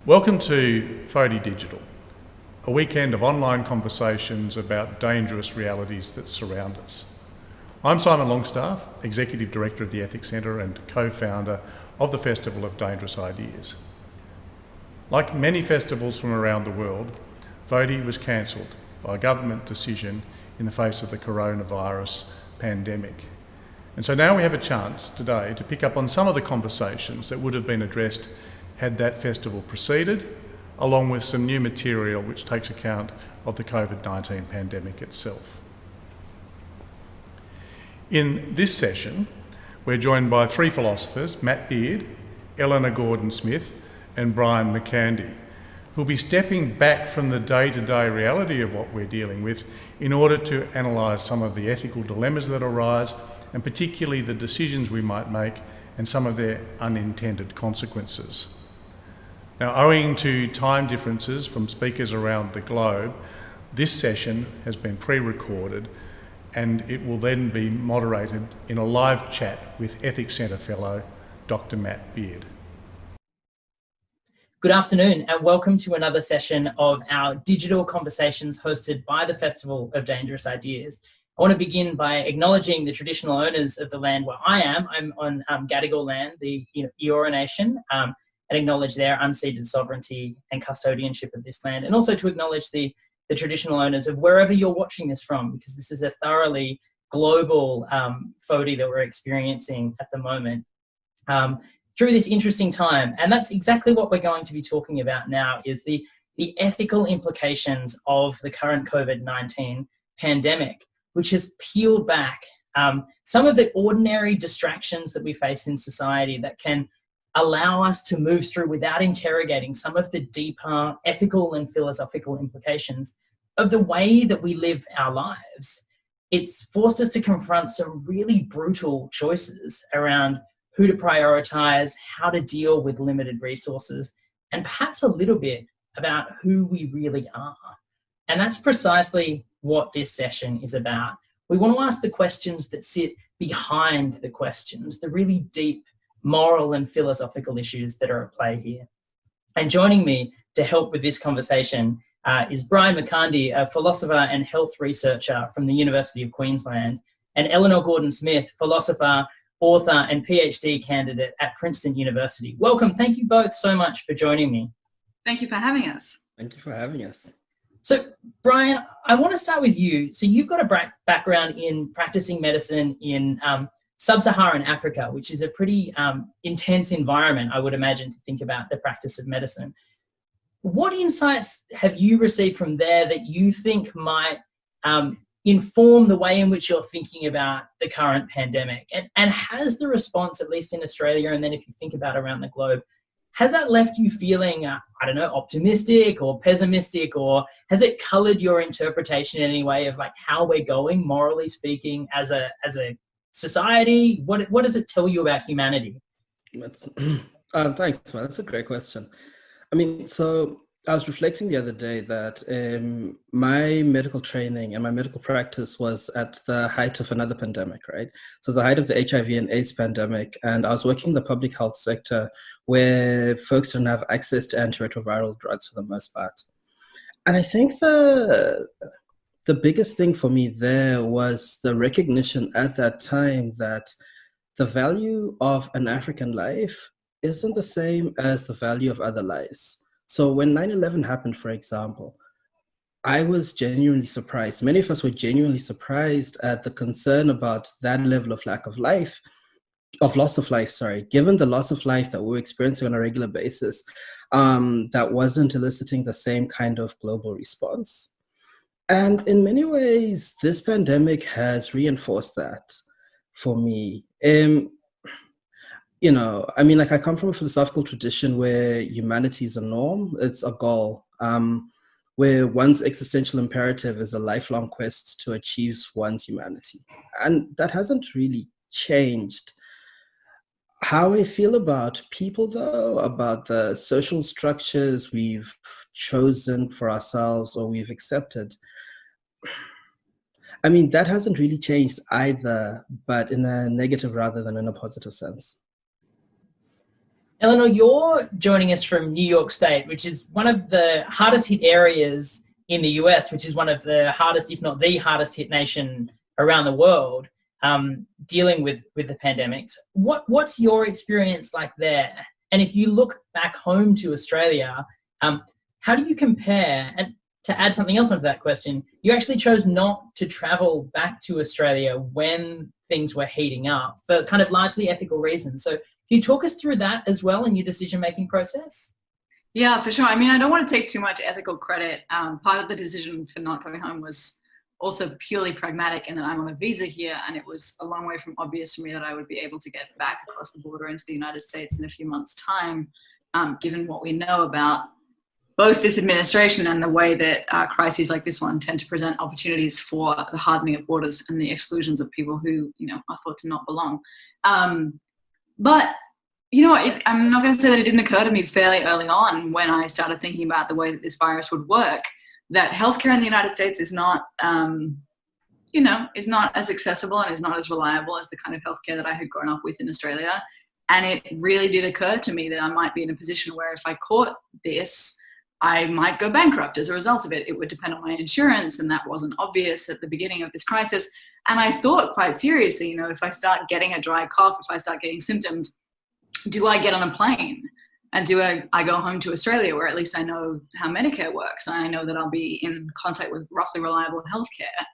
Welcome to FODI Digital, a weekend of online conversations about dangerous realities that surround us. I'm Simon Longstaff, Executive Director of the Ethics Centre and co-founder of the Festival of Dangerous Ideas. Like many festivals from around the world, FODI was cancelled by a government decision in the face of the coronavirus pandemic. And so now we have a chance today to pick up on some of the conversations that would have been addressed had that festival proceeded, along with some new material which takes account of the COVID-19 pandemic itself. In this session, we're joined by three philosophers, Matt Beard, Eleanor Gordon-Smith and Bryan Mukandi, who'll be stepping back from the day-to-day reality of what we're dealing with in order to analyse some of the ethical dilemmas that arise, and particularly the decisions we might make and some of their unintended consequences. Now, owing to time differences from speakers around the globe, this session has been pre-recorded and it will then be moderated in a live chat with Ethics Centre Fellow, Dr. Matt Beard. Good afternoon and welcome to another session of our digital conversations hosted by the Festival of Dangerous Ideas. I want to begin by acknowledging the traditional owners of the land where I am. I'm on Gadigal land, the Eora Nation, and acknowledge their unceded sovereignty and custodianship of this land, and also to acknowledge the traditional owners of wherever you're watching this from, because this is a thoroughly global FODI that we're experiencing at the moment. Through this interesting time. And that's exactly what we're going to be talking about now, is the ethical implications of the current COVID-19 pandemic, which has peeled back some of the ordinary distractions that we face in society that can allow us to move through without interrogating some of the deeper ethical and philosophical implications of the way that we live our lives. It's forced us to confront some really brutal choices around who to prioritise, how to deal with limited resources, and perhaps a little bit about who we really are. And that's precisely what this session is about. We want to ask the questions that sit behind the questions, the really deep moral and philosophical issues that are at play here. And joining me to help with this conversation is Bryan Mukandi, a philosopher and health researcher from the University of Queensland, and Eleanor Gordon-Smith, philosopher, author and PhD candidate at Princeton University. Welcome. Thank you both so much for joining me. Thank you for having us. Thank you for having us. So, Bryan, I want to start with you. So you've got a background in practicing medicine in sub-Saharan Africa, which is a pretty intense environment, I would imagine, to think about the practice of medicine. What insights have you received from there that you think might inform the way in which you're thinking about the current pandemic? And has the response, at least in Australia, and then if you think about around the globe, has that left you feeling, optimistic or pessimistic, or has it coloured your interpretation in any way of like how we're going, morally speaking, as a society? What does it tell you about humanity? Thanks, man. That's a great question. I mean, so I was reflecting the other day that my medical training and my medical practice was at the height of another pandemic, right? So it was the height of the HIV and AIDS pandemic, and I was working in the public health sector where folks didn't have access to antiretroviral drugs for the most part. And I think the biggest thing for me there was the recognition at that time that the value of an African life isn't the same as the value of other lives. So when 9/11 happened, for example, I was genuinely surprised. Many of us were genuinely surprised at the concern about that level of loss of life, given the loss of life that we're experiencing on a regular basis, that wasn't eliciting the same kind of global response. And in many ways, this pandemic has reinforced that for me. I come from a philosophical tradition where humanity is a norm, it's a goal, where one's existential imperative is a lifelong quest to achieve one's humanity. And that hasn't really changed. How I feel about people, though, about the social structures we've chosen for ourselves or we've accepted, I mean, that hasn't really changed either, but in a negative rather than in a positive sense. Eleanor, you're joining us from New York State, which is one of the hardest hit areas in the US, which is one of the hardest, if not the hardest hit nation around the world, dealing with the pandemics. What's your experience like there? And if you look back home to Australia, how do you compare? And to add something else onto that question, you actually chose not to travel back to Australia when things were heating up for kind of largely ethical reasons. So can you talk us through that as well in your decision-making process? Yeah, for sure. I mean, I don't want to take too much ethical credit. Part of the decision for not going home was also purely pragmatic in that I'm on a visa here, and it was a long way from obvious for me that I would be able to get back across the border into the United States in a few months' time, given what we know about both this administration and the way that crises like this one tend to present opportunities for the hardening of borders and the exclusions of people who, are thought to not belong. But I'm not going to say that it didn't occur to me fairly early on when I started thinking about the way that this virus would work, that healthcare in the United States is not, is not as accessible and is not as reliable as the kind of healthcare that I had grown up with in Australia. And it really did occur to me that I might be in a position where if I caught this, I might go bankrupt as a result of it. It would depend on my insurance, and that wasn't obvious at the beginning of this crisis. And I thought quite seriously, if I start getting a dry cough, if I start getting symptoms, do I get on a plane? And do I go home to Australia, where at least I know how Medicare works, and I know that I'll be in contact with roughly reliable healthcare?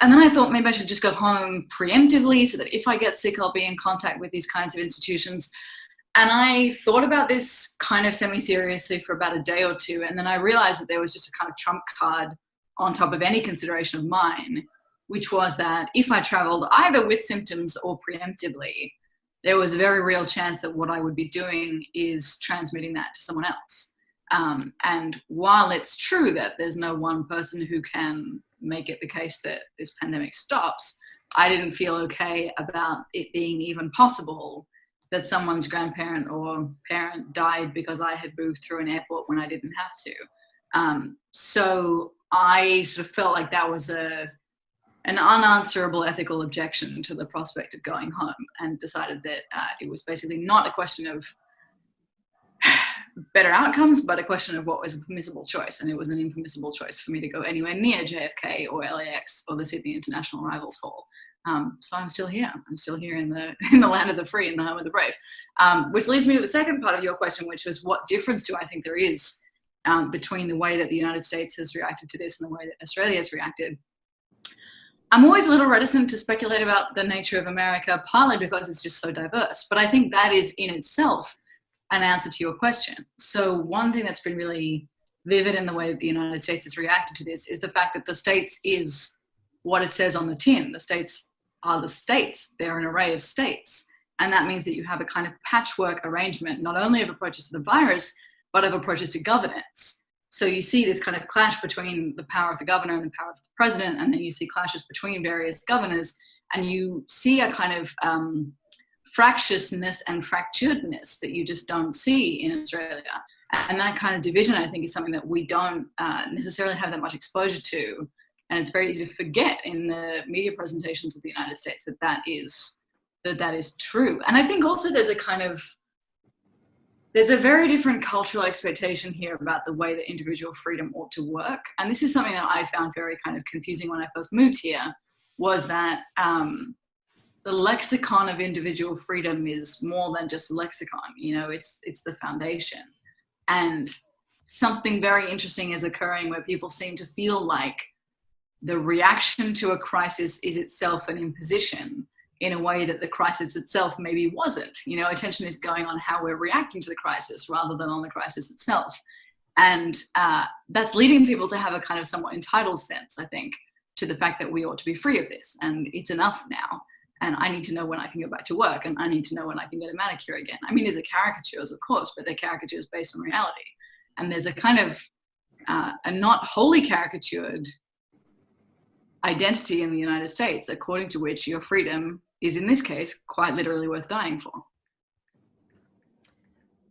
And then I thought maybe I should just go home preemptively so that if I get sick, I'll be in contact with these kinds of institutions. And I thought about this kind of semi-seriously for about a day or two, and then I realized that there was just a kind of trump card on top of any consideration of mine, which was that if I traveled either with symptoms or preemptively, there was a very real chance that what I would be doing is transmitting that to someone else. And while it's true that there's no one person who can make it the case that this pandemic stops, I didn't feel okay about it being even possible that someone's grandparent or parent died because I had moved through an airport when I didn't have to. So I sort of felt like that was an unanswerable ethical objection to the prospect of going home, and decided that it was basically not a question of better outcomes, but a question of what was a permissible choice. And it was an impermissible choice for me to go anywhere near JFK or LAX or the Sydney International Arrivals Hall. So I'm still here. I'm still here in the land of the free, in the home of the brave. Which leads me to the second part of your question, which was what difference do I think there is between the way that the United States has reacted to this and the way that Australia has reacted. I'm always a little reticent to speculate about the nature of America, partly because it's just so diverse. But I think that is in itself an answer to your question. So one thing that's been really vivid in the way that the United States has reacted to this is the fact that the states is what it says on the tin. The states are the states. They're an array of states. And that means that you have a kind of patchwork arrangement, not only of approaches to the virus, but of approaches to governance. So you see this kind of clash between the power of the governor and the power of the president, and then you see clashes between various governors, and you see a kind of fractiousness and fracturedness that you just don't see in Australia. And that kind of division, I think, is something that we don't necessarily have that much exposure to. And it's very easy to forget in the media presentations of the United States that is true. And I think also there's a very different cultural expectation here about the way that individual freedom ought to work. And this is something that I found very kind of confusing when I first moved here, was that the lexicon of individual freedom is more than just a lexicon. It's the foundation. And something very interesting is occurring where people seem to feel like the reaction to a crisis is itself an imposition in a way that the crisis itself maybe wasn't. Attention is going on how we're reacting to the crisis rather than on the crisis itself. And that's leading people to have a kind of somewhat entitled sense, I think, to the fact that we ought to be free of this. And it's enough now. And I need to know when I can go back to work, and I need to know when I can get a manicure again. I mean, these are caricatures, of course, but they're caricatures based on reality. And there's a kind of a not wholly caricatured identity in the United States, according to which your freedom is, in this case, quite literally worth dying for.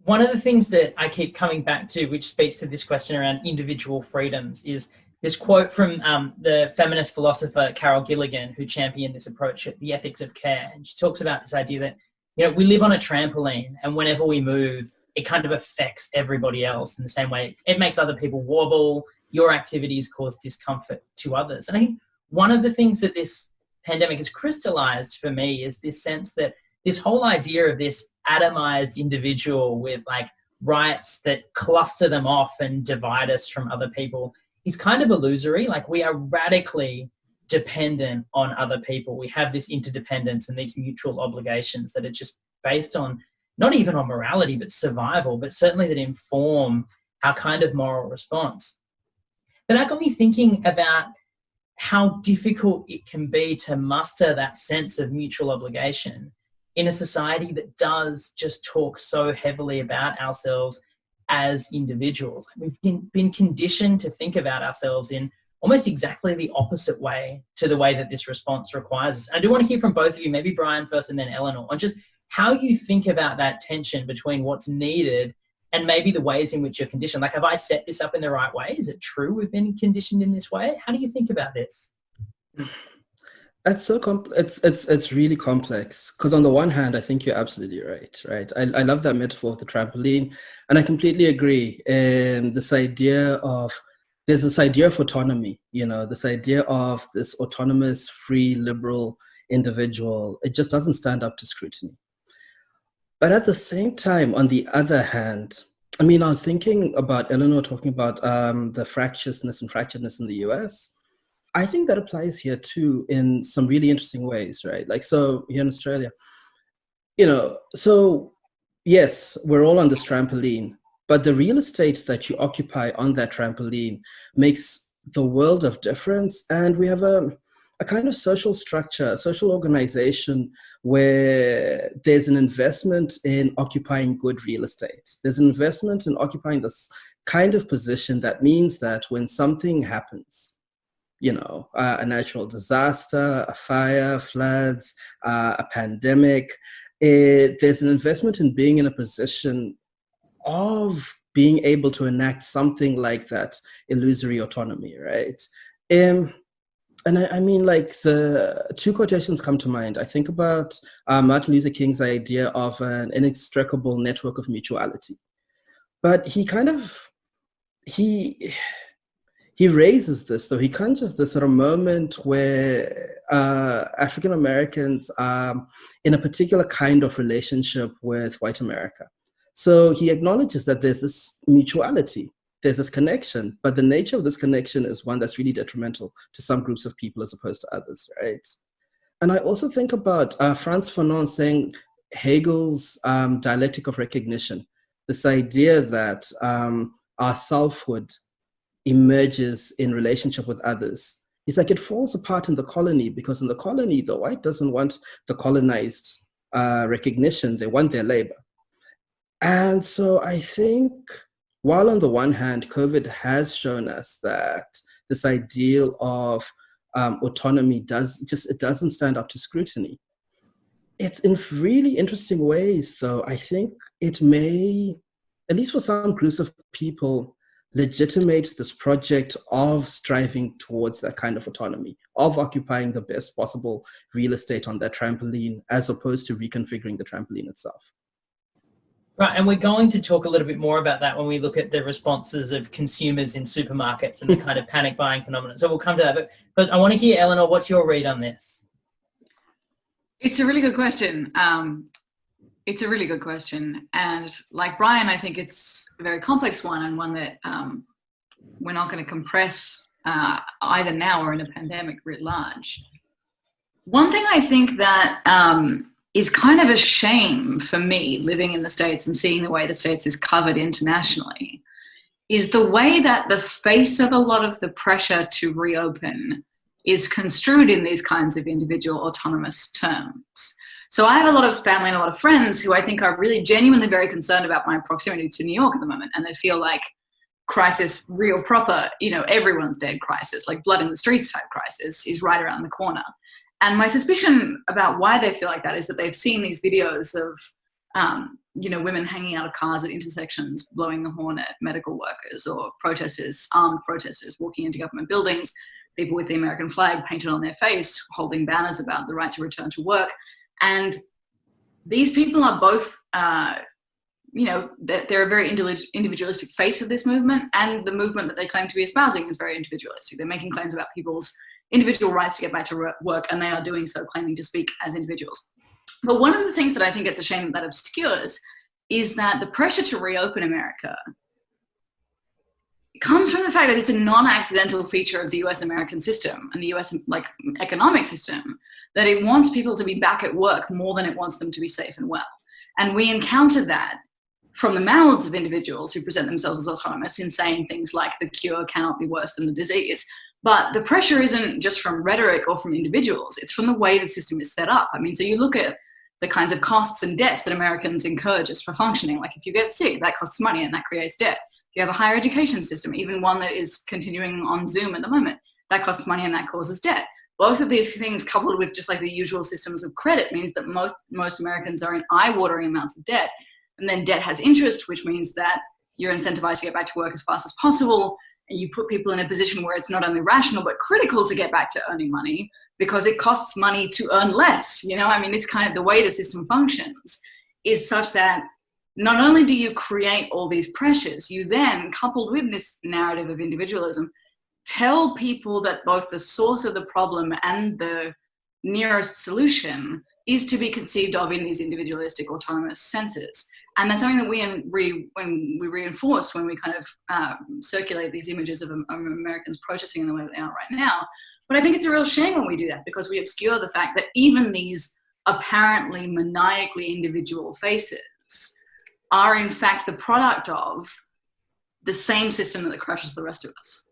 One of the things that I keep coming back to, which speaks to this question around individual freedoms, is this quote from the feminist philosopher Carol Gilligan, who championed this approach at the ethics of care. And she talks about this idea that we live on a trampoline, and whenever we move, it kind of affects everybody else in the same way. It makes other people wobble. Your activities cause discomfort to others. And I think one of the things that this pandemic has crystallized for me is this sense that this whole idea of this atomized individual with like rights that cluster them off and divide us from other people is kind of illusory. Like, we are radically dependent on other people. We have this interdependence and these mutual obligations that are just based on, not even on morality, but survival, but certainly that inform our kind of moral response. But that got me thinking about how difficult it can be to muster that sense of mutual obligation in a society that does just talk so heavily about ourselves as individuals. We've been conditioned to think about ourselves in almost exactly the opposite way to the way that this response requires us. I do want to hear from both of you, maybe Bryan first and then Eleanor, on just how you think about that tension between what's needed and maybe the ways in which you're conditioned. Like, have I set this up in the right way? Is it true we've been conditioned in this way? How do you think about this? It's so it's really complex, because on the one hand, I think you're absolutely right. I love that metaphor of the trampoline, and I completely agree. There's this idea of autonomy, this idea of this autonomous, free, liberal individual. It just doesn't stand up to scrutiny. But at the same time, on the other hand, I was thinking about Eleanor talking about the fractiousness and fracturedness in the US. I think that applies here too in some really interesting ways, right? Like, so here in Australia, so yes, we're all on this trampoline, but the real estate that you occupy on that trampoline makes the world of difference. And we have a kind of social structure, a social organization where there's an investment in occupying good real estate. There's an investment in occupying this kind of position that means that when something happens, a natural disaster, a fire, floods, a pandemic, there's an investment in being in a position of being able to enact something like that illusory autonomy, right? And I mean, like, the two quotations come to mind. I think about Martin Luther King's idea of an inextricable network of mutuality. But he raises this, though. He conjures this at a moment where African Americans are in a particular kind of relationship with white America. So he acknowledges that there's this mutuality, there's this connection, but the nature of this connection is one that's really detrimental to some groups of people as opposed to others, right? And I also think about Frantz Fanon saying Hegel's dialectic of recognition, this idea that our selfhood emerges in relationship with others. It's like it falls apart in the colony, because in the colony, the white doesn't want the colonized recognition, they want their labor. And so I think, while on the one hand, COVID has shown us that this ideal of autonomy doesn't stand up to scrutiny. It's in really interesting ways, though. I think it may, at least for some groups of people, legitimate this project of striving towards that kind of autonomy, of occupying the best possible real estate on that trampoline, as opposed to reconfiguring the trampoline itself. Right, and we're going to talk a little bit more about that when we look at the responses of consumers in supermarkets and the kind of panic buying phenomenon. So we'll come to that. But first, I want to hear, Eleanor, what's your read on this? It's a really good question. It's a really good question. And like Bryan, I think it's a very complex one, and one that we're not going to compress either now or in a pandemic writ large. One thing I think that is kind of a shame for me, living in the States and seeing the way the States is covered internationally, is the way that the face of a lot of the pressure to reopen is construed in these kinds of individual autonomous terms. So I have a lot of family and a lot of friends who I think are really genuinely very concerned about my proximity to New York at the moment, and they feel like crisis, real proper, everyone's dead crisis, like blood in the streets type crisis, is right around the corner. And my suspicion about why they feel like that is that they've seen these videos of, women hanging out of cars at intersections, blowing the horn at medical workers, or protesters, armed protesters walking into government buildings, people with the American flag painted on their face, holding banners about the right to return to work. And these people are both, you know, they're a very individualistic face of this movement, and the movement that they claim to be espousing is very individualistic. They're making claims about people's individual rights to get back to work, and they are doing so claiming to speak as individuals. But one of the things that I think it's a shame that obscures is that the pressure to reopen America comes from the fact that it's a non-accidental feature of the US American system and the US like economic system, that it wants people to be back at work more than it wants them to be safe and well. And we encounter that from the mouths of individuals who present themselves as autonomous in saying things like the cure cannot be worse than the disease. But the pressure isn't just from rhetoric or from individuals, it's from the way the system is set up. I mean, so you look at the kinds of costs and debts that Americans incur just for functioning. Like if you get sick, that costs money and that creates debt. If you have a higher education system, even one that is continuing on Zoom at the moment, that costs money and that causes debt. Both of these things coupled with just like the usual systems of credit means that most Americans are in eye-watering amounts of debt. And then debt has interest, which means that you're incentivized to get back to work as fast as possible. And you put people in a position where it's not only rational, but critical to get back to earning money because it costs money to earn less. You know, I mean, this kind of the way the system functions is such that not only do you create all these pressures, you then, coupled with this narrative of individualism, tell people that both the source of the problem and the nearest solution is to be conceived of in these individualistic autonomous senses. And that's something that we reinforce when we kind of circulate these images of Americans protesting in the way that they are right now. But I think it's a real shame when we do that, because we obscure the fact that even these apparently maniacally individual faces are in fact the product of the same system that crushes the rest of us.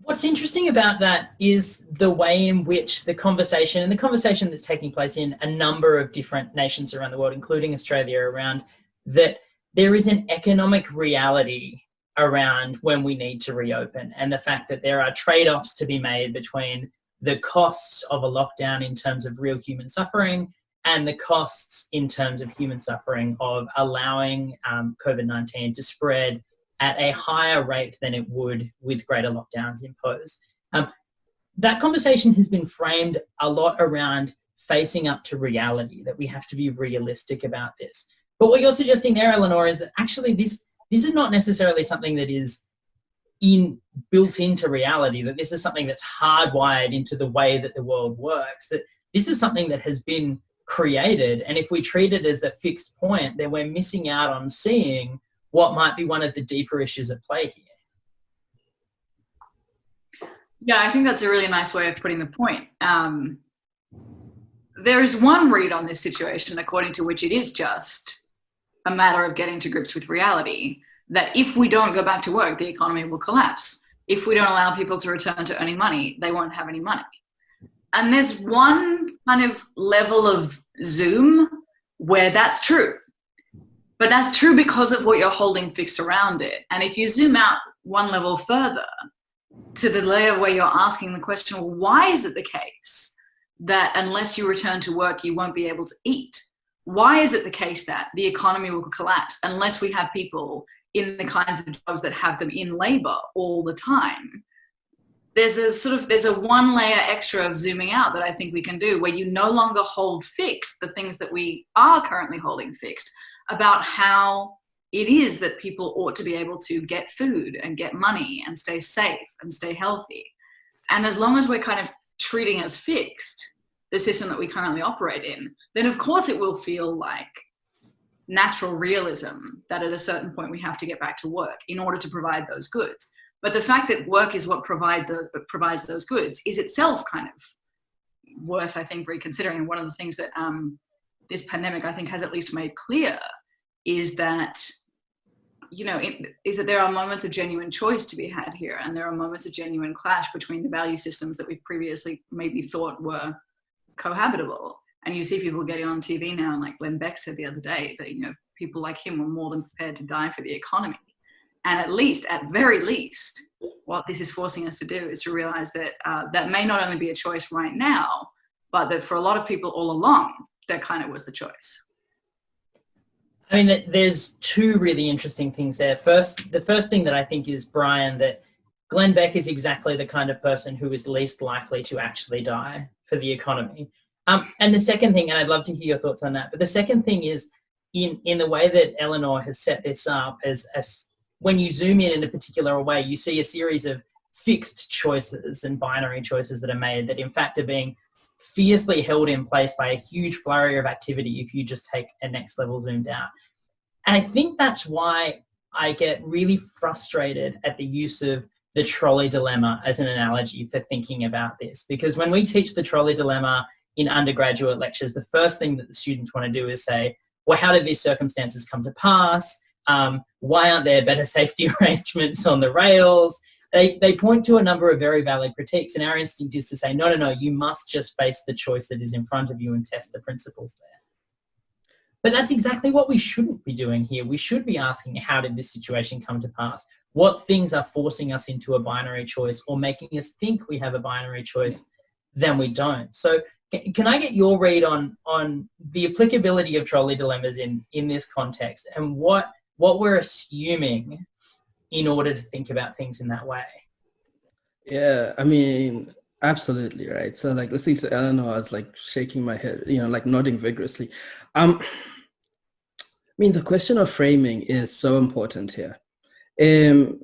What's interesting about that is the way in which the conversation that's taking place in a number of different nations around the world, including Australia, around that there is an economic reality around when we need to reopen, and the fact that there are trade-offs to be made between the costs of a lockdown in terms of real human suffering and the costs in terms of human suffering of allowing COVID-19 to spread at a higher rate than it would with greater lockdowns imposed. That conversation has been framed a lot around facing up to reality, that we have to be realistic about this. But what you're suggesting there, Eleanor, is that actually this is not necessarily something that is built into reality, that this is something that's hardwired into the way that the world works, that this is something that has been created. And if we treat it as a fixed point, then we're missing out on seeing what might be one of the deeper issues at play here. Yeah, I think that's a really nice way of putting the point. There is one read on this situation according to which it is just a matter of getting to grips with reality, that if we don't go back to work, the economy will collapse. If we don't allow people to return to earning money, they won't have any money. And there's one kind of level of Zoom where that's true. But that's true because of what you're holding fixed around it. And if you zoom out one level further to the layer where you're asking the question, well, why is it the case that unless you return to work, you won't be able to eat? Why is it the case that the economy will collapse unless we have people in the kinds of jobs that have them in labor all the time? There's a one layer extra of zooming out that I think we can do, where you no longer hold fixed the things that we are currently holding fixed about how it is that people ought to be able to get food and get money and stay safe and stay healthy. And as long as we're kind of treating as fixed the system that we currently operate in, then of course it will feel like natural realism that at a certain point we have to get back to work in order to provide those goods. But the fact that work is what provides those goods is itself kind of worth, I think, reconsidering. One of the things that this pandemic, I think, has at least made clear is that, there are moments of genuine choice to be had here, and there are moments of genuine clash between the value systems that we've previously maybe thought were cohabitable. And you see people getting on TV now, and like Glenn Beck said the other day, that people like him were more than prepared to die for the economy. And at very least, what this is forcing us to do is to realize that that may not only be a choice right now, but that for a lot of people all along, that kind of was the choice. I mean, there's two really interesting things there. The first thing that I think is, Bryan, that Glenn Beck is exactly the kind of person who is least likely to actually die for the economy. And the second thing, and I'd love to hear your thoughts on that, but the second thing is in the way that Eleanor has set this up as when you zoom in a particular way, you see a series of fixed choices and binary choices that are made that in fact are being fiercely held in place by a huge flurry of activity if you just take a next level zoomed out. And I think that's why I get really frustrated at the use of the trolley dilemma as an analogy for thinking about this. Because when we teach the trolley dilemma in undergraduate lectures, the first thing that the students want to do is say, well, how did these circumstances come to pass? Why aren't there better safety arrangements on the rails? They point to a number of very valid critiques, and our instinct is to say, no, you must just face the choice that is in front of you and test the principles there. But that's exactly what we shouldn't be doing here. We should be asking, how did this situation come to pass? What things are forcing us into a binary choice or making us think we have a binary choice than we don't? So can I get your read on the applicability of trolley dilemmas in this context and what we're assuming in order to think about things in that way? Yeah, I mean, absolutely, right. So like listening to Eleanor, I was like shaking my head, like nodding vigorously. I mean, the question of framing is so important here. The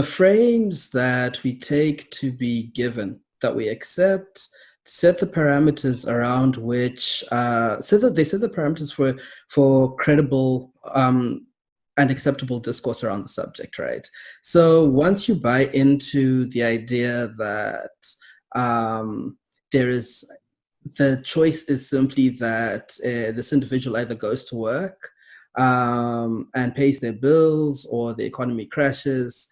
frames that we take to be given, that we accept, set the parameters around which, set the parameters for credible and acceptable discourse around the subject, right? So once you buy into the idea that the choice is simply that this individual either goes to work and pays their bills or the economy crashes,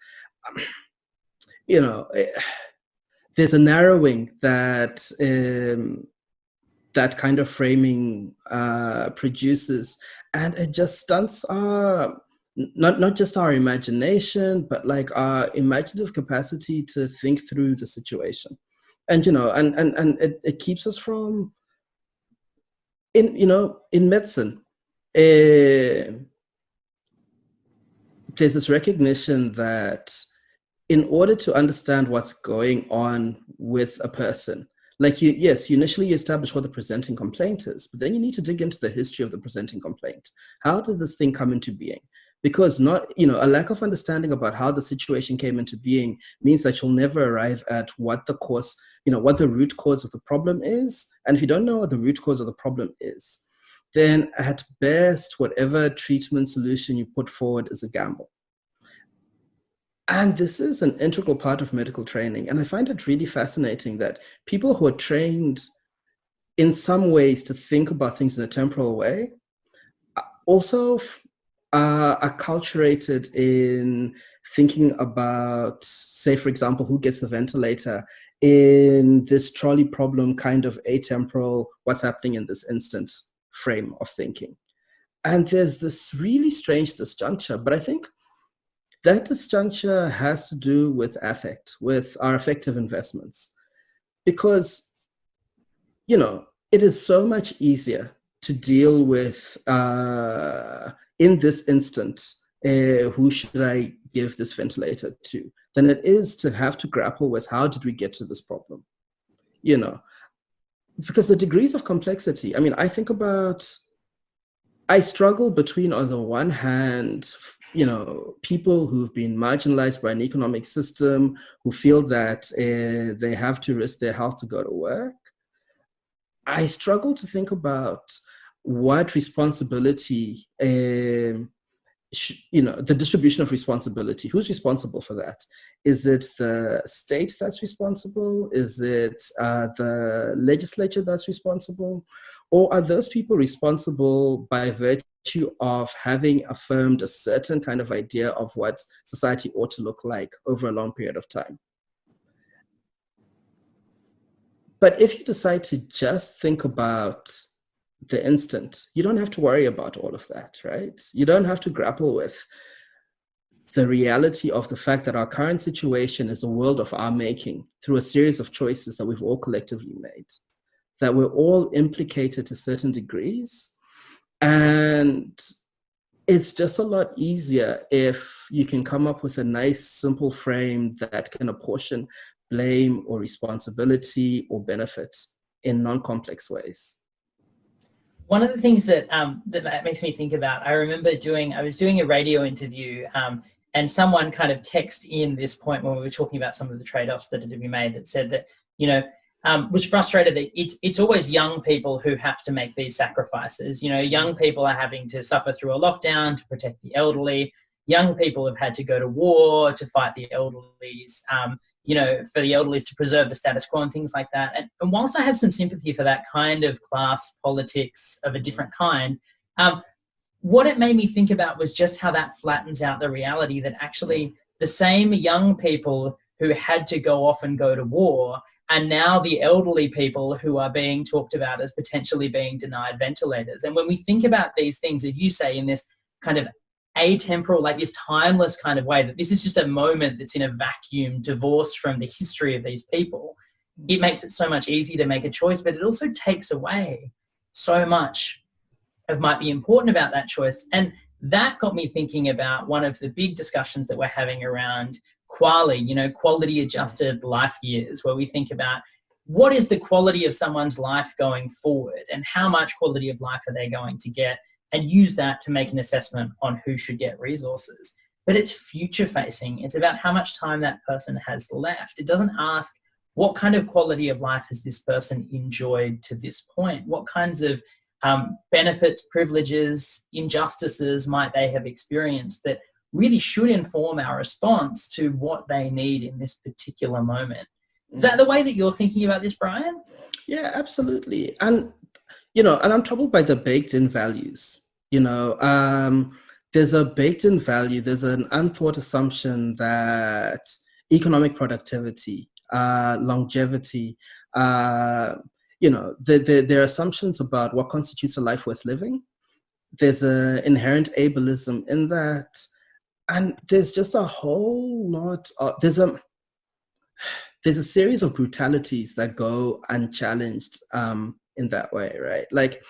there's a narrowing that that kind of framing produces, and it just stunts our not just our imagination, but like our imaginative capacity to think through the situation. And it keeps us from in medicine, there's this recognition that in order to understand what's going on with a person, like you initially establish what the presenting complaint is, but then you need to dig into the history of the presenting complaint. How did this thing come into being? Because a lack of understanding about how the situation came into being means that you'll never arrive at what the cause, what the root cause of the problem is. And if you don't know what the root cause of the problem is, then at best, whatever treatment solution you put forward is a gamble. And this is an integral part of medical training. And I find it really fascinating that people who are trained in some ways to think about things in a temporal way also are acculturated in thinking about, say, for example, who gets the ventilator in this trolley problem kind of atemporal, what's happening in this instant frame of thinking. And there's this really strange disjuncture, but I think that disjuncture has to do with affect, with our affective investments. Because, it is so much easier to deal with, in this instance, who should I give this ventilator to, than it is to have to grapple with how did we get to this problem, because the degrees of complexity, I struggle between, on the one hand, people who've been marginalized by an economic system, who feel that they have to risk their health to go to work. I struggle to think about what responsibility, the distribution of responsibility. Who's responsible for that? Is it the state that's responsible? Is it the legislature that's responsible? Or are those people responsible by virtue of having affirmed a certain kind of idea of what society ought to look like over a long period of time? But if you decide to just think about the instant, you don't have to worry about all of that, right? You don't have to grapple with the reality of the fact that our current situation is a world of our making through a series of choices that we've all collectively made, that we're all implicated to certain degrees. And it's just a lot easier if you can come up with a nice, simple frame that can apportion blame or responsibility or benefit in non-complex ways. One of the things that that makes me think about, I remember I was doing a radio interview, and someone kind of texted in this point when we were talking about some of the trade-offs that are to be made, that said that, was frustrated that it's always young people who have to make these sacrifices. Young people are having to suffer through a lockdown to protect the elderly. Young people have had to go to war to fight the elderlies, for the elderlies to preserve the status quo and things like that. And whilst I have some sympathy for that kind of class politics of a different kind, what it made me think about was just how that flattens out the reality that actually the same young people who had to go off and go to war are now the elderly people who are being talked about as potentially being denied ventilators. And when we think about these things, as you say, in this kind of atemporal, like this timeless kind of way, that this is just a moment that's in a vacuum, divorced from the history of these people, it makes it so much easier to make a choice, but it also takes away so much of might be important about that choice. And that got me thinking about one of the big discussions that we're having around QALY, quality adjusted life years, where we think about what is the quality of someone's life going forward and how much quality of life are they going to get, and use that to make an assessment on who should get resources. But it's future facing. It's about how much time that person has left. It doesn't ask what kind of quality of life has this person enjoyed to this point? What kinds of benefits, privileges, injustices might they have experienced that really should inform our response to what they need in this particular moment? Is that the way that you're thinking about this, Bryan? Yeah, absolutely. And, and I'm troubled by the baked-in values. There's a baked-in value, there's an unthought assumption that economic productivity, longevity, there are assumptions about what constitutes a life worth living. There's an inherent ableism in that. And there's just a whole lot of, there's a series of brutalities that go unchallenged in that way, right? Like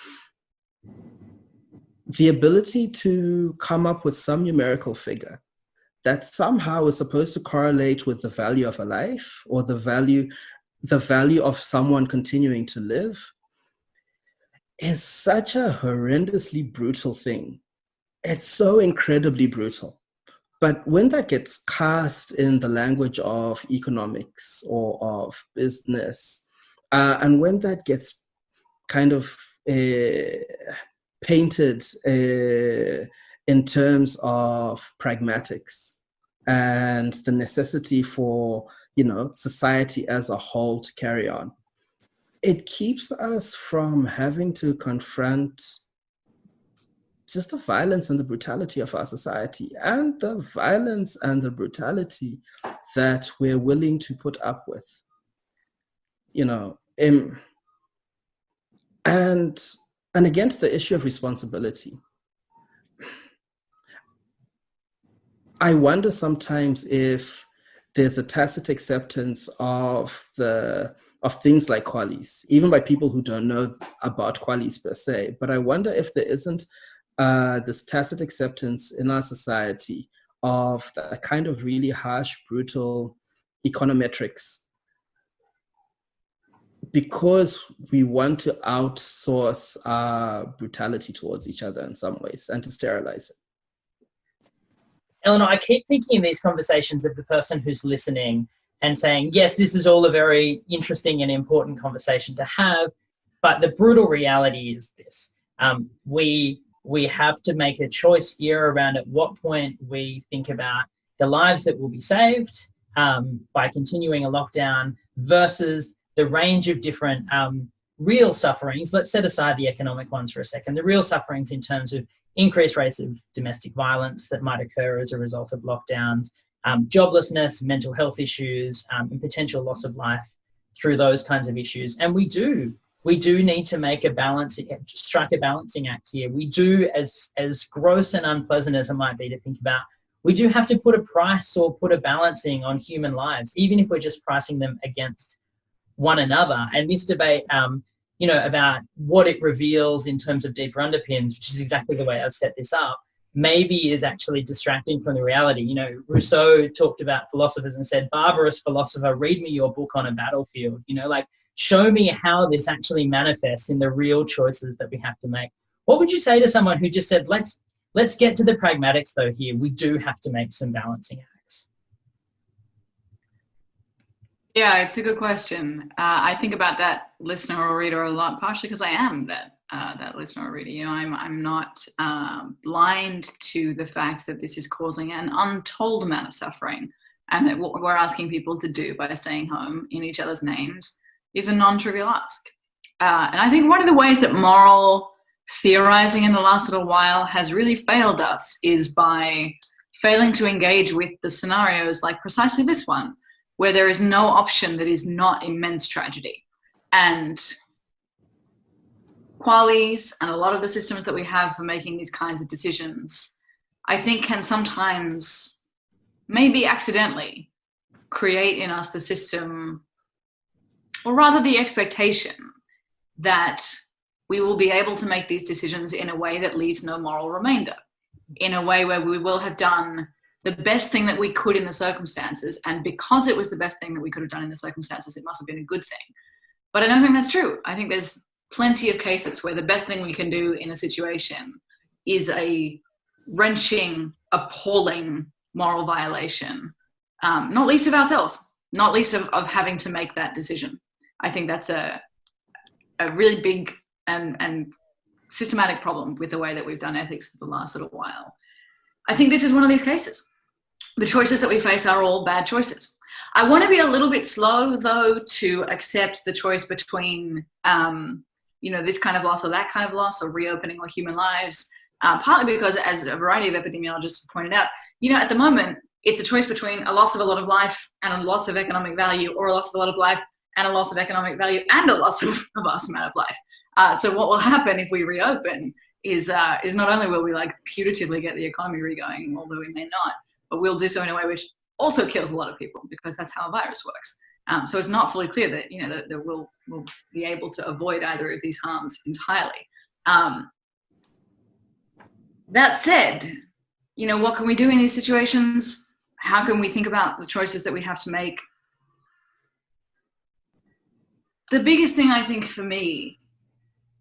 the ability to come up with some numerical figure that somehow is supposed to correlate with the value of a life or the value of someone continuing to live is such a horrendously brutal thing. It's so incredibly brutal. But when that gets cast in the language of economics or of business, and when that gets kind of painted in terms of pragmatics and the necessity for, society as a whole to carry on, it keeps us from having to confront just the violence and the brutality of our society, and the violence and the brutality that we're willing to put up with, and against the issue of responsibility. I wonder sometimes if there's a tacit acceptance of things like QALYs, even by people who don't know about QALYs per se. But I wonder if there isn't this tacit acceptance in our society of the kind of really harsh, brutal econometrics, because we want to outsource our brutality towards each other in some ways and to sterilize it. Eleanor, I keep thinking in these conversations of the person who's listening and saying, yes, this is all a very interesting and important conversation to have, but the brutal reality is this. We have to make a choice here around at what point we think about the lives that will be saved by continuing a lockdown versus the range of different real sufferings. Let's set aside the economic ones for a second. The real sufferings in terms of increased rates of domestic violence that might occur as a result of lockdowns, joblessness, mental health issues, and potential loss of life through those kinds of issues. And we do need to make strike a balancing act here. We do, as gross and unpleasant as it might be to think about, we do have to put a price or put a balancing on human lives, even if we're just pricing them against one another. And this debate, about what it reveals in terms of deeper underpins, which is exactly the way I've set this up, maybe is actually distracting from the reality. You know, Rousseau talked about philosophers and said, barbarous philosopher, read me your book on a battlefield. You know, like, show me how this actually manifests in the real choices that we have to make. What would you say to someone who just said, let's get to the pragmatics though here, we do have to make some balancing acts? Yeah, it's a good question. I think about that listener or reader a lot, partially because I am that listener or reader. You know, I'm not blind to the fact that this is causing an untold amount of suffering, and that what we're asking people to do by staying home in each other's names is a non-trivial ask. And I think one of the ways that moral theorizing in the last little while has really failed us is by failing to engage with the scenarios like precisely this one, where there is no option that is not immense tragedy. And QALYs and a lot of the systems that we have for making these kinds of decisions, I think can sometimes, maybe accidentally, create in us the system, or rather the expectation, that we will be able to make these decisions in a way that leaves no moral remainder, in a way where we will have done the best thing that we could in the circumstances, and because it was the best thing that we could have done in the circumstances, it must have been a good thing. But I don't think that's true. I think there's plenty of cases where the best thing we can do in a situation is a wrenching, appalling moral violation, not least of ourselves, not least of having to make that decision. I think that's a really big and systematic problem with the way that we've done ethics for the last little while. I think this is one of these cases. The choices that we face are all bad choices. I want to be a little bit slow, though, to accept the choice between, you know, this kind of loss or that kind of loss, or reopening or human lives, partly because, as a variety of epidemiologists have pointed out, you know, at the moment, it's a choice between a loss of a lot of life and a loss of economic value, or a loss of a lot of life and a loss of economic value and a loss of a vast amount of life. So what will happen if we reopen is not only will we like putatively get the economy regoing, although we may not, but we'll do so in a way which also kills a lot of people, because that's how a virus works. So it's not fully clear that, you know, that we'll be able to avoid either of these harms entirely. That said, you know, what can we do in these situations? How can we think about the choices that we have to make? The biggest thing, I think, for me,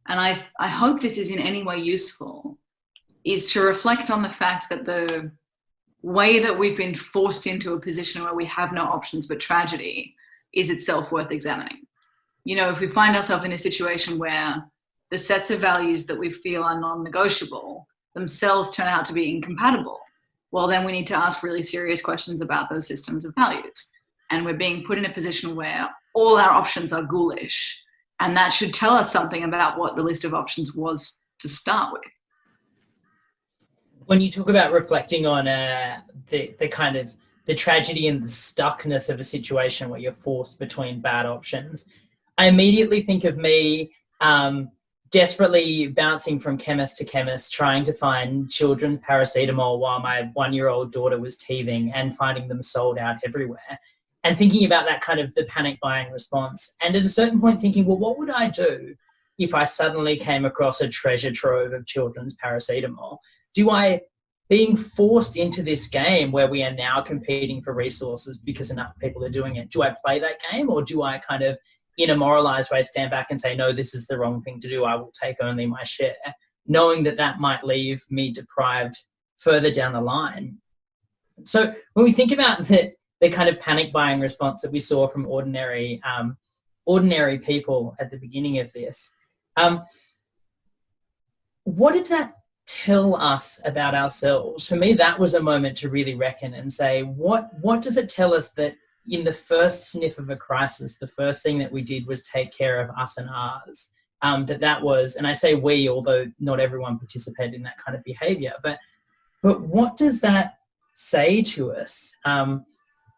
and I hope this is in any way useful, is to reflect on the fact that the way that we've been forced into a position where we have no options but tragedy is itself worth examining. You know, if we find ourselves in a situation where the sets of values that we feel are non-negotiable themselves turn out to be incompatible, well, then we need to ask really serious questions about those systems of values. And we're being put in a position where all our options are ghoulish, and that should tell us something about what the list of options was to start with. When you talk about reflecting on the kind of the tragedy and the stuckness of a situation where you're forced between bad options, I immediately think of me desperately bouncing from chemist to chemist, trying to find children's paracetamol while my 1-year-old daughter was teething, and finding them sold out everywhere. And thinking about that kind of the panic buying response. And at a certain point thinking, well, what would I do if I suddenly came across a treasure trove of children's paracetamol? Being forced into this game where we are now competing for resources because enough people are doing it, do I play that game, or do I kind of, in a moralized way, stand back and say, no, this is the wrong thing to do, I will take only my share, knowing that that might leave me deprived further down the line? So when we think about the kind of panic buying response that we saw from ordinary people at the beginning of this, what did that tell us about ourselves? For me, that was a moment to really reckon and say, what does it tell us that in the first sniff of a crisis, the first thing that we did was take care of us and ours? That was, and I say we, although not everyone participated in that kind of behavior, but what does that say to us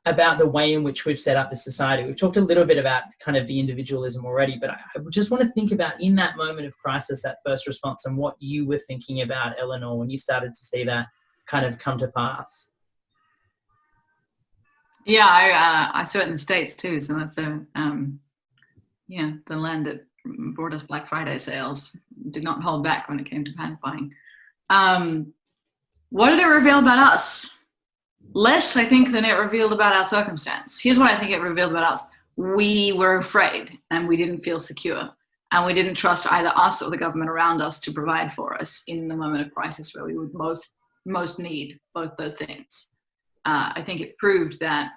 about the way in which we've set up the society? We've talked a little bit about kind of the individualism already, but I just want to think about, in that moment of crisis, that first response, and what you were thinking about, Eleanor, when you started to see that kind of come to pass. Yeah, I saw it in the States too. So that's you know, the land that brought us Black Friday sales did not hold back when it came to panic buying. what did it reveal about us? Less, I think, than it revealed about our circumstance. Here's what I think it revealed about us. We were afraid and we didn't feel secure. And we didn't trust either us or the government around us to provide for us in the moment of crisis where we would most need both those things. I think it proved that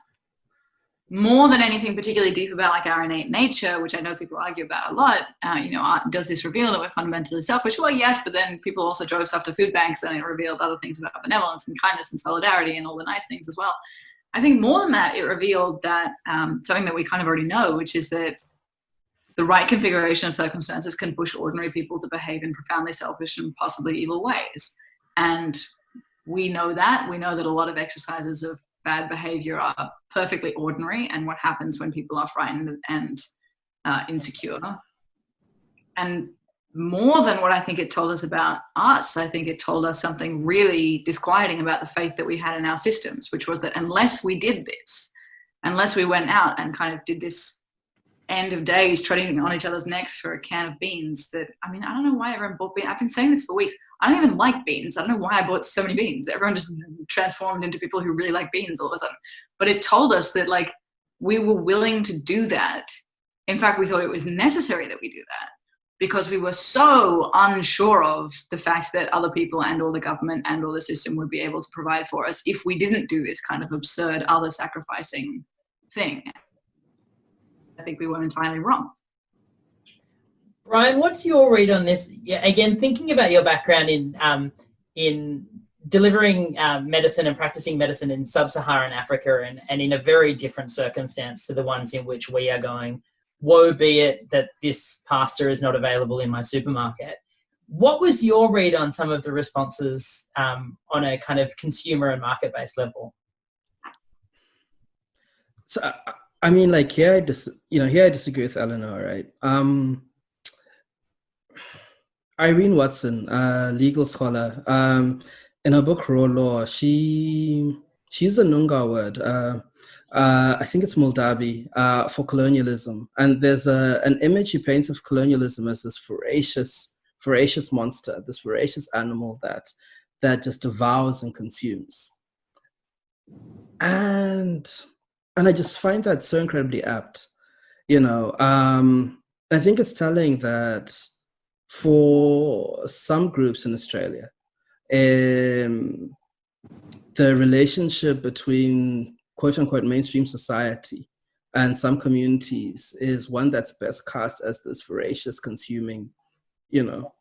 more than anything particularly deep about like our innate nature, which I know people argue about a lot, does this reveal that we're fundamentally selfish? Well, yes, but then people also drove stuff to food banks and it revealed other things about benevolence and kindness and solidarity and all the nice things as well. I think more than that, it revealed that something that we kind of already know, which is that the right configuration of circumstances can push ordinary people to behave in profoundly selfish and possibly evil ways. And we know that. We know that a lot of exercises of bad behavior are perfectly ordinary, and what happens when people are frightened and insecure. And more than what I think it told us about us, I think it told us something really disquieting about the faith that we had in our systems, which was that unless we did this, unless we went out and kind of did this end of days treading on each other's necks for a can of beans, that, I mean, I don't know why everyone bought beans. I've been saying this for weeks. I don't even like beans. I don't know why I bought so many beans. Everyone just transformed into people who really like beans all of a sudden. But it told us that, like, we were willing to do that. In fact, we thought it was necessary that we do that because we were so unsure of the fact that other people and or the government and or the system would be able to provide for us if we didn't do this kind of absurd other sacrificing thing. I think we were entirely wrong. Bryan, what's your read on this? Yeah, again, thinking about your background in delivering medicine and practicing medicine in sub-Saharan Africa and in a very different circumstance to the ones in which we are going, woe be it that this pasta is not available in my supermarket. What was your read on some of the responses on a kind of consumer and market-based level? So, I mean, like, here I disagree with Eleanor, right? Irene Watson, a legal scholar, in her book Raw Law, she used a Noongar word, I think it's Moldavi, for colonialism. And there's an image she paints of colonialism as this voracious monster, this voracious animal that just devours and consumes. And I just find that so incredibly apt, I think it's telling that for some groups in Australia, the relationship between quote unquote mainstream society and some communities is one that's best cast as this voracious consuming,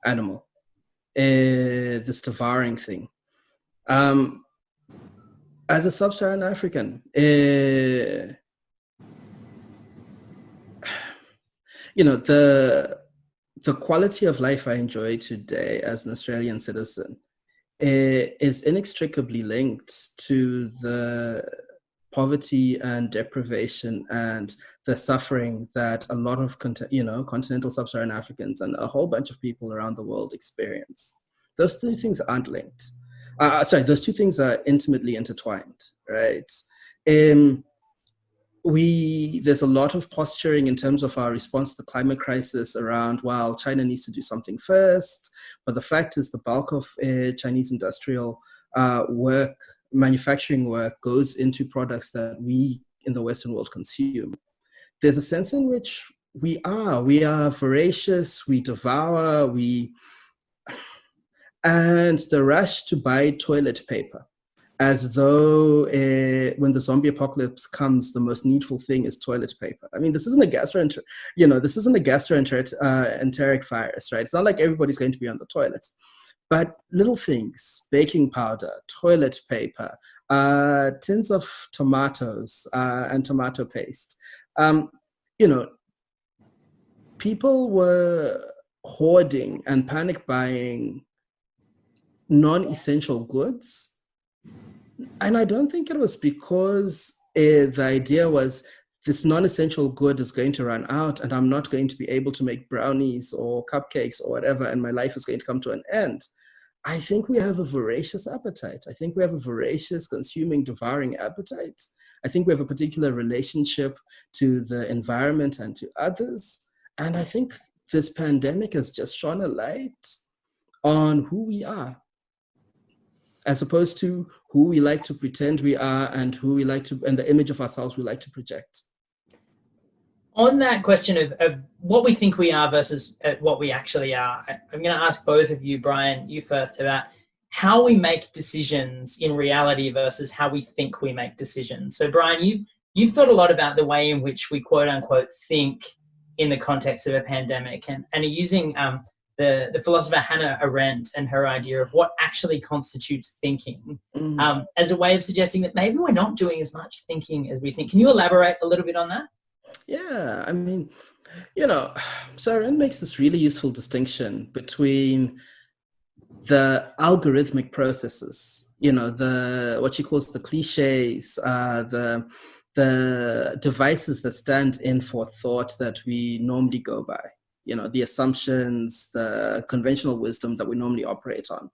animal, this devouring thing. As a sub-Saharan African, the quality of life I enjoy today as an Australian citizen is inextricably linked to the poverty and deprivation and the suffering that a lot of continental sub-Saharan Africans and a whole bunch of people around the world experience. Those two things aren't linked. Those two things are intimately intertwined, right? There's a lot of posturing in terms of our response to the climate crisis around, well, China needs to do something first. But the fact is the bulk of Chinese industrial manufacturing work goes into products that we in the Western world consume. There's a sense in which we are voracious, we devour, and the rush to buy toilet paper, as though when the zombie apocalypse comes, the most needful thing is toilet paper. I mean, this isn't a gastroenteric virus, right? It's not like everybody's going to be on the toilet, but little things: baking powder, toilet paper, tins of tomatoes and tomato paste. People were hoarding and panic buying non-essential goods. And I don't think it was because the idea was this non-essential good is going to run out and I'm not going to be able to make brownies or cupcakes or whatever, and my life is going to come to an end. I think we have a voracious appetite. I think we have a voracious consuming, devouring appetite. I think we have a particular relationship to the environment and to others. And I think this pandemic has just shone a light on who we are. as opposed to who we like to pretend we are and who we like to, and the image of ourselves we like to project. On that question of what we think we are versus what we actually are, I'm going to ask both of you, Bryan, you first, about how we make decisions in reality versus how we think we make decisions. So Bryan, you've thought a lot about the way in which we quote unquote think in the context of a pandemic, and are using the philosopher Hannah Arendt and her idea of what actually constitutes thinking as a way of suggesting that maybe we're not doing as much thinking as we think. Can you elaborate a little bit on that? Yeah, I mean, so Arendt makes this really useful distinction between the algorithmic processes, what she calls the cliches, the devices that stand in for thought that we normally go by, the assumptions, the conventional wisdom that we normally operate on.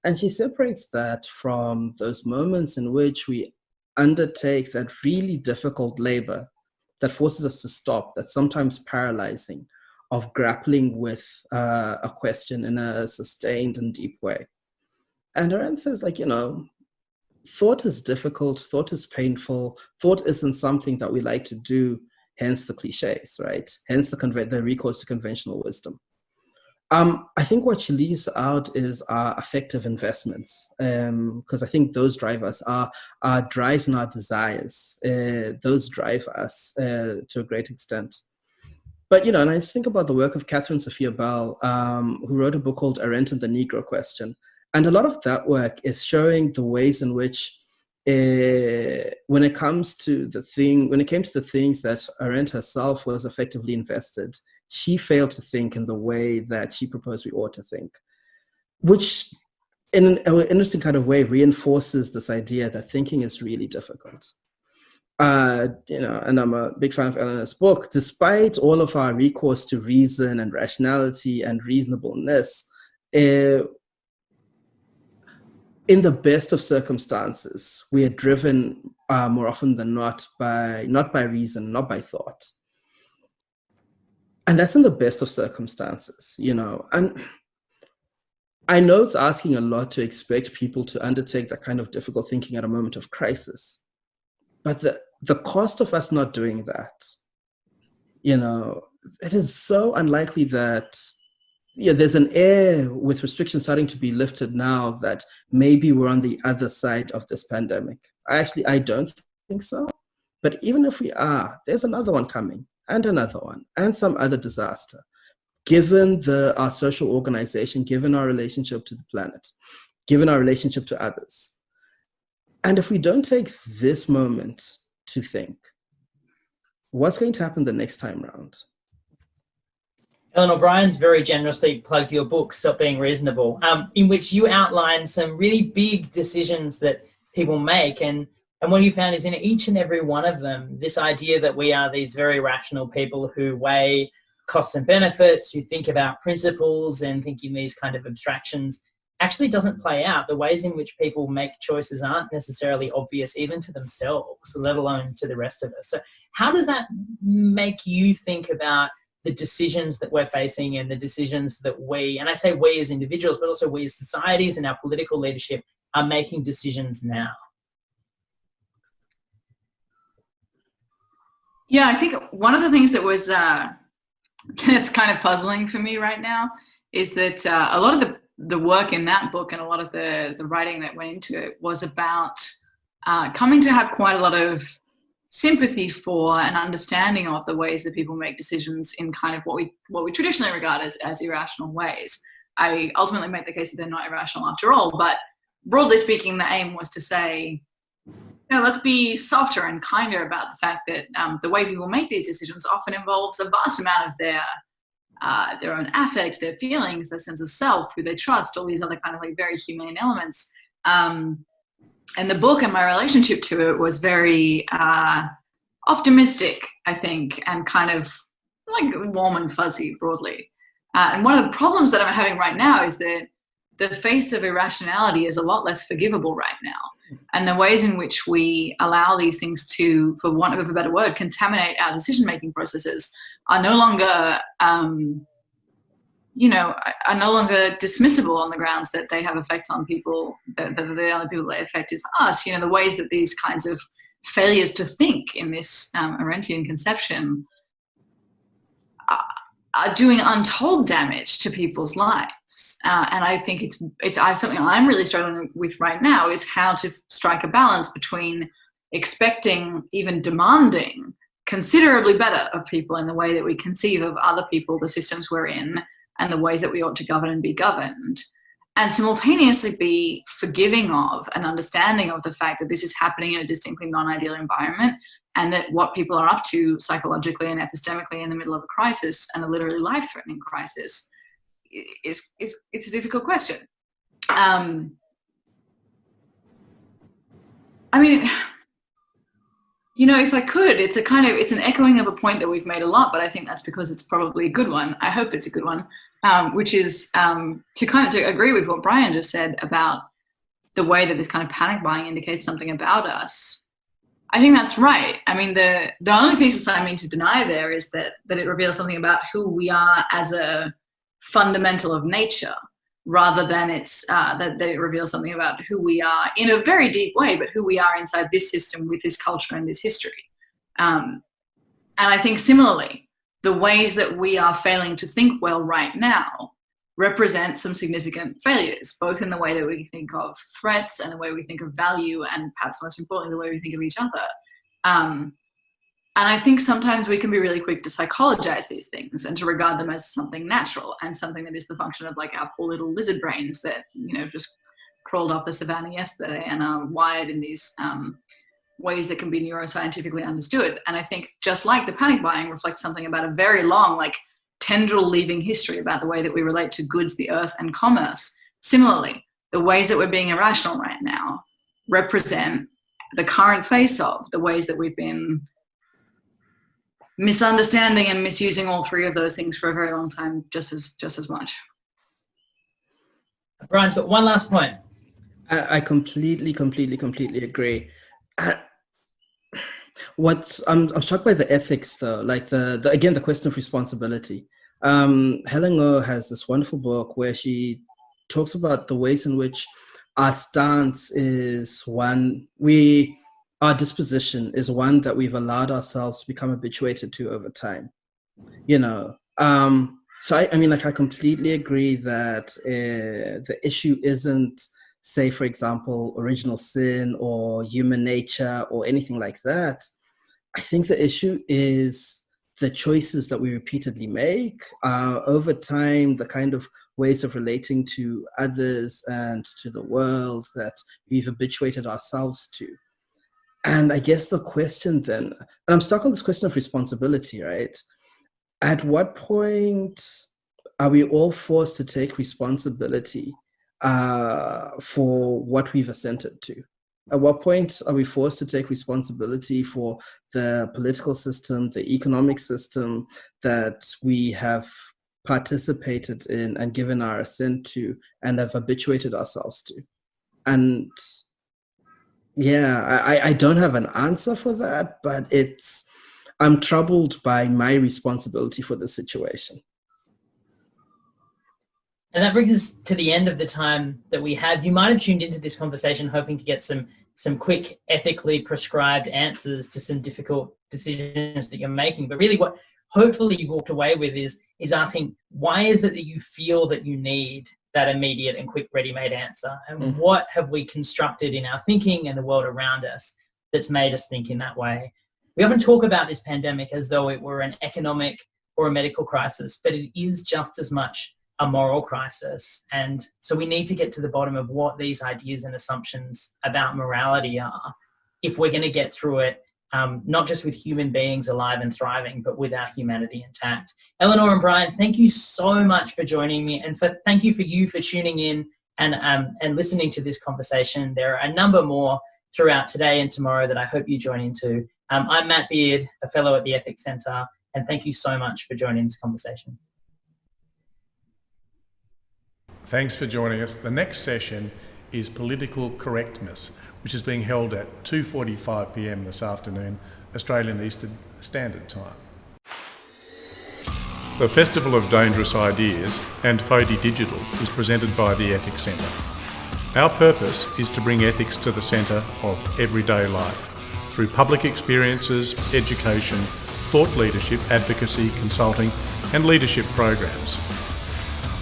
And she separates that from those moments in which we undertake that really difficult labor that forces us to stop, that's sometimes paralyzing, of grappling with a question in a sustained and deep way. And Arendt says, thought is difficult, thought is painful, thought isn't something that we like to do, hence the cliches, right? Hence the recourse to conventional wisdom. I think what she leaves out is our affective investments, because I think those drive us, our drives and our desires, those drive us to a great extent. But, and I just think about the work of Catherine Sophia Bell, who wrote a book called Arendt and the Negro Question. And a lot of that work is showing the ways in which, when it came to the things that Arendt herself was effectively invested, she failed to think in the way that she proposed we ought to think, which in an interesting kind of way reinforces this idea that thinking is really difficult. And I'm a big fan of Eleanor's book. Despite all of our recourse to reason and rationality and reasonableness, in the best of circumstances, we are driven more often than not by reason, not by thought. And that's in the best of circumstances, And I know it's asking a lot to expect people to undertake that kind of difficult thinking at a moment of crisis. But the cost of us not doing that, it is so unlikely that there's an air with restrictions starting to be lifted now that maybe we're on the other side of this pandemic. I don't think so. But even if we are, there's another one coming, and another one, and some other disaster, given our social organization, given our relationship to the planet, given our relationship to others. And if we don't take this moment to think, what's going to happen the next time round? Eleanor, Bryan's very generously plugged your book, Stop Being Reasonable, in which you outline some really big decisions that people make. And what you found is in each and every one of them, this idea that we are these very rational people who weigh costs and benefits, who think about principles and think in these kind of abstractions, actually doesn't play out. The ways in which people make choices aren't necessarily obvious even to themselves, let alone to the rest of us. So how does that make you think about the decisions that we're facing and the decisions that we, and I say we as individuals, but also we as societies and our political leadership are making decisions now? Yeah, I think one of the things that was that's kind of puzzling for me right now is that a lot of the work in that book and a lot of the writing that went into it was about coming to have quite a lot of sympathy for and understanding of the ways that people make decisions in kind of what we traditionally regard as irrational ways. I ultimately make the case that they're not irrational after all, but broadly speaking, the aim was to say, let's be softer and kinder about the fact that the way people make these decisions often involves a vast amount of their own affect, their feelings, their sense of self, who they trust, all these other kind of very humane elements. And the book and my relationship to it was very optimistic, I think, and kind of warm and fuzzy broadly. And one of the problems that I'm having right now is that the face of irrationality is a lot less forgivable right now. And the ways in which we allow these things to, for want of a better word, contaminate our decision-making processes are no longer, are no longer dismissible on the grounds that they have effects on people, that the only people they affect is us. The ways that these kinds of failures to think in this Arendtian conception are doing untold damage to people's lives. And I think it's something I'm really struggling with right now, is how to strike a balance between expecting, even demanding, considerably better of people in the way that we conceive of other people, the systems we're in, and the ways that we ought to govern and be governed, and simultaneously be forgiving of and understanding of the fact that this is happening in a distinctly non-ideal environment, and that what people are up to psychologically and epistemically in the middle of a crisis, and a literally life-threatening crisis, it's a difficult question. If I could, it's an echoing of a point that we've made a lot, but I think that's because it's probably a good one. I hope it's a good one, which is to agree with what Bryan just said about the way that this kind of panic buying indicates something about us. I think that's right. The only thesis I mean to deny there is that it reveals something about who we are as a fundamental of nature, rather than that it reveals something about who we are in a very deep way, but who we are inside this system with this culture and this history. And I think similarly, the ways that we are failing to think well right now represent some significant failures, both in the way that we think of threats and the way we think of value, and perhaps most importantly, the way we think of each other. And I think sometimes we can be really quick to psychologize these things and to regard them as something natural and something that is the function of our poor little lizard brains that, just crawled off the savannah yesterday and are wired in these ways that can be neuroscientifically understood. And I think just like the panic buying reflects something about a very long, tendril-leaving history about the way that we relate to goods, the earth, and commerce. Similarly, the ways that we're being irrational right now represent the current face of the ways that we've been misunderstanding and misusing all three of those things for a very long time, just as much. Bryan's got one last point. I completely agree. I'm struck by the ethics though, the question of responsibility. Eleanor has this wonderful book where she talks about the ways in which our stance is our disposition is one that we've allowed ourselves to become habituated to over time. So I completely agree that the issue isn't, say, for example, original sin or human nature or anything like that. I think the issue is the choices that we repeatedly make over time, the kind of ways of relating to others and to the world that we've habituated ourselves to. And I guess the question then, and I'm stuck on this question of responsibility, right? At what point are we all forced to take responsibility for what we've assented to? At what point are we forced to take responsibility for the political system, the economic system that we have participated in and given our assent to and have habituated ourselves to? And yeah, I don't have an answer for that, but I'm troubled by my responsibility for the situation. And that brings us to the end of the time that we have. You might have tuned into this conversation hoping to get some quick, ethically prescribed answers to some difficult decisions that you're making. But really what hopefully you've walked away with is asking, why is it that you feel that you need that immediate and quick ready-made answer? And what have we constructed in our thinking and the world around us that's made us think in that way? We often talk about this pandemic as though it were an economic or a medical crisis, but it is just as much a moral crisis. And so we need to get to the bottom of what these ideas and assumptions about morality are if we're going to get through it, not just with human beings alive and thriving, but with our humanity intact. Eleanor and Bryan, thank you so much for joining me, and thank you for tuning in and listening to this conversation. There are a number more throughout today and tomorrow that I hope you join into. I'm Matt Beard, a fellow at the Ethics Centre, and thank you so much for joining this conversation. Thanks for joining us. The next session is Political Correctness, which is being held at 2:45 p.m. this afternoon, Australian Eastern Standard Time. The Festival of Dangerous Ideas and FODI Digital is presented by the Ethics Centre. Our purpose is to bring ethics to the centre of everyday life through public experiences, education, thought leadership, advocacy, consulting and leadership programs.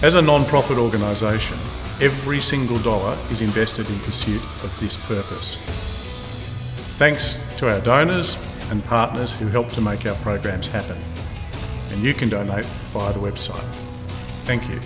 As a non-profit organisation, every single dollar is invested in pursuit of this purpose. Thanks to our donors and partners who help to make our programs happen. And you can donate via the website. Thank you.